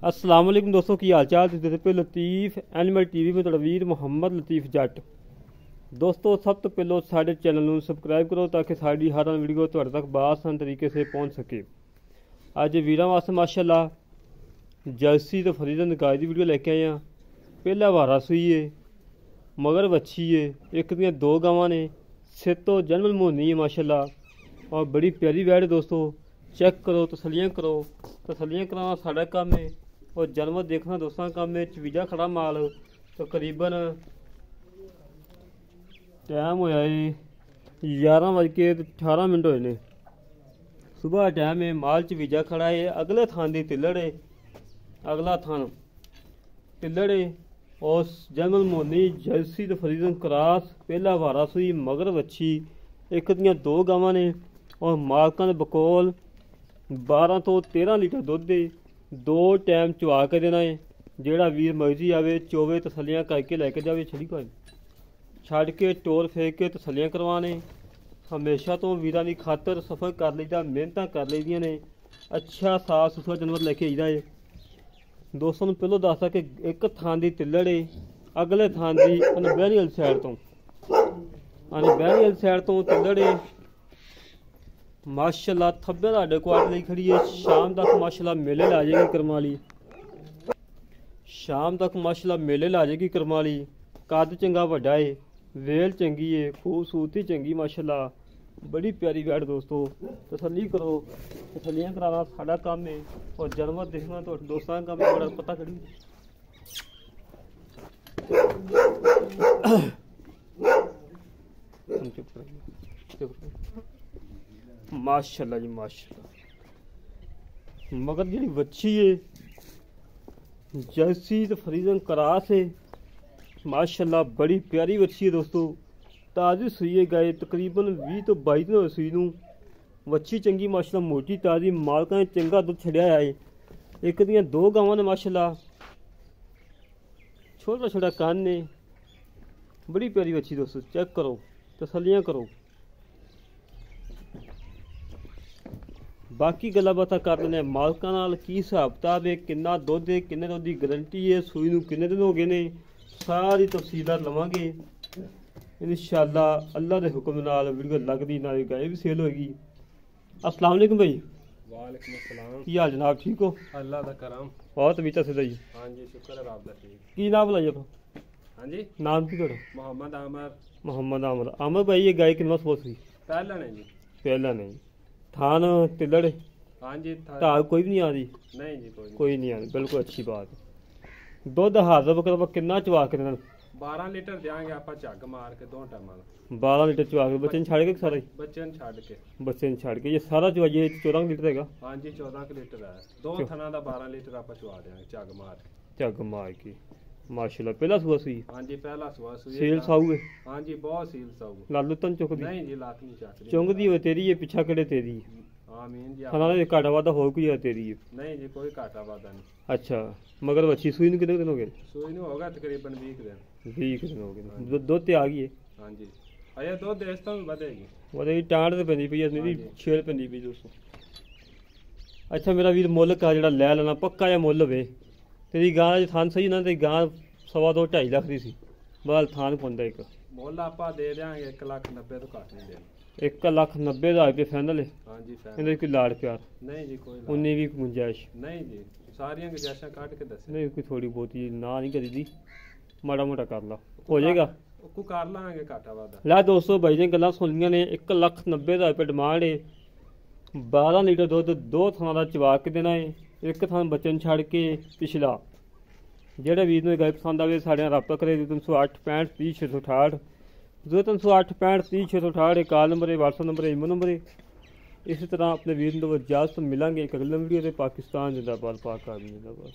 अस्सलाम वालेकुम दोस्तों, की हाल चाल। तुसीं पे लतीफ़ एनिमल टीवी में तुहाडा वीर मुहम्मद लतीफ़ जट। दोस्तों सब तो पहलो साडे चैनल नूं सबसक्राइब करो ताकि साडी हर वीडियो तुहाडे तक बाआसान तरीके से पहुँच सके। अज वीरां वास्ते माशाअल्लाह जर्सी तो फरीदन गाय की वीडियो लैके आए हैं। पहला वारा सूई है, मगर वच्छी है, एक दियां दो गावां ने, सिर तो जनमल मोहनी है माशाअल्लाह और बड़ी प्यारी वैड़ है। दोस्तों चेक करो, तसलियाँ करो। तसलियाँ कराना साडा काम है और जानवर देखना दोस्तों का काम है। चवीजा खड़ा माल तकरीबन टाइम होया है 11:18 होए ने। सुबह टाइम है, माल चवीजा खड़ा है। अगले थान की तिलड़ है, अगला थान तिलड़ है और जनरल मोनी जर्सी तो फरीदन क्रॉस। पहला वारा सुई, मगर वच्छी, एक दियां दो गावां ने और मालकां दे बकोल 12 तो 13 लीटर दुध है। दो टाइम चवा के देना है। जेड़ा वीर मर्जी आवे चोवे तसलियाँ करके लैके जावे। छड़ी कोई छड़ के टोर फेंक के तसलियाँ करवाने। हमेशा तो वीरां दी खातर सफ़र कर लईदा, मेहनत कर लईदियां ने। अच्छा साफ सुथरा जानवर लैके आईदा है। दोस्तों नूं पहलों दसदा कि एक थान दी तिल्लड़ है, अगले थान दी अनबैनी वाली साइड तो अनबैनी वाली साइड तो तिल्लड़ है। माशाअल्लाह थब्बे साडे कोल लई खड़ी है। शाम तक माशाअल्लाह मेले ला जाएगी करमाली, शाम तक माशाअल्लाह मेले ला जाएगी करमाली। कद चंगा वड्डा है, वेल चंगी है, खूबसूरती चंगी माशाअल्लाह, बड़ी प्यारी वैड़। दोस्तों तसल्ली करो, तसलियाँ कराना साडा काम है और जानवर देखना तो दोस्तों का काम है। बड़ा पता करी माशाअल्लाह जी माशाअल्लाह। मगर जी वच्छी है जर्सी तो फरीदन क्रॉस है माशाअल्लाह, बड़ी प्यारी वच्छी है। दोस्तों ताज़ी सूई है गाय, तकरीबन 20 तो 22 दिन सूई नूं। वच्छी चंगी माशाअल्लाह, मोटी ताज़ी, मालकां ने चंगा दुध छड़िया है। एक दियां दो गावां ने माशाअल्लाह, छोटा छोटा कान ने, बड़ी प्यारी वच्छी। दोस्तों चेक करो, तसलियाँ करो। बाकी गल्लां बातां कर लैने मालकां नाल, की हिसाब किताब है, किन्ना दुध है, किन्ने दुध की गारंटी है, सूई नूं किन्ने दिन हो गए ने, सारी तफसीलात लवांगे इंशाअल्लाह। अल्लाह के हुक्म नाल वीडियो लगदी नाल गाय भी सेल होगी। अस्सलाम वालेकुम भाई। वालेकुम अस्सलाम। की हाल जनाब, ठीक हो? अल्लाह दा करम। बहुत तबीयत सीधा जी। हाँ जी शुक्र है रब दा। ठीक। की नाम बुलाइए अपना? हाँ जी नाम की करो? मोहम्मद आमर। मोहम्मद आमर। आमर भाई ये गाय कितना सपोस हुई? पहला नहीं जी। पहला नहीं। थान तिलड़? हाँ जी धार कोई भी नहीं आ रही? नहीं जी कोई नहीं आ रही, बिल्कुल अच्छी बात है। दुध हाजर बकर कितना चवा के देना? 12 लीटर देंगे आप झग मार के 2 टाइम। 12 लीटर चवा के बच्चे छड़ के सारा ही? बच्चे छड़ के। बच्चे छड़ के ये सारा चवाइए 14 लीटर देगा? हाँ जी 14 लीटर है। 2 थना का 12 लीटर आप चवा देंगे झग मार के। झग मार के माशाल्लाह। पहला सुआ सी? हाँ जी पहला सुआ सुई। सील साऊ है? हाँ जी बहुत सील साऊ। लालू तन चुकदी? नहीं जी लात नहीं चकदी। चुंगदी हो तेरी है, पिछा कड़े तेरी है? आमीन जी। खाना ने घाटा वादा हो कोई है तेरी है? नहीं जी कोई घाटा वादा नहीं। अच्छा मगर वच्छी सूई कितने दिन हो गए? सूई नहीं होगा तकरीबन 20 दिन। 20 दिन हो गए। दुध ते आ गई है? हाँ जी अजय दुध इस तो बढ़ेगी। वही टांड ते पैंदी पई है, छेड़ पैंदी पई दोस्तों। अच्छा मेरा वीर मुੱਲ का ਜਿਹੜਾ ਲੈ ਲੈਣਾ पक्का या मुੱਲ होवे। तेरी गां च थान सही ना, तेरी गां 2.5 ਲੱਖ ਦੀ ਸੀ, ਬਾਲ थान ਪਾਉਂਦਾ ਇੱਕ। ਮੁੱਲ ਆਪਾਂ ਦੇ ਦਿਆਂਗੇ 1,90,000 ਤੋਂ ਘੱਟ ਨਹੀਂ ਦੇਣਾ। 1,90,000 रुपये फाइनल है? हाँ जी ਇਹਦੇ ਕੋਈ ਲਾੜ ਪਿਆਰ? नहीं जी कोई उन्नी भी गुंजाइश नहीं जी सारियां गुंजाइशां काट के दस। नहीं कोई थोड़ी बहुत ना नहीं करी दी, माड़ा मोटा कर ला हो जाएगा। को कर लांगे घाटा वादा। ला दोस्तों भाई ने गल्लां सुन लियां ने। 1,90,000 रुपये डिमांड है। 12 लीटर दुध 2 थाना का चवा के देना है। एक थान बच्चे छड़ के पिछला। जेह्ड़ा वीर नूं गाय पसंद आवे साढ़े नाल राबता करे। 308 65 30 668 308 65 30 668 कॉल नंबर है, व्हाट्सअप नंबर है, ईमेल नंबर है। इसी तरह अपने वीर नूं इजाजत मिलांगे एक अगले वीडियो से। पाकिस्तान जिंदाबाद, पाक आर्मी जिंदाबाद।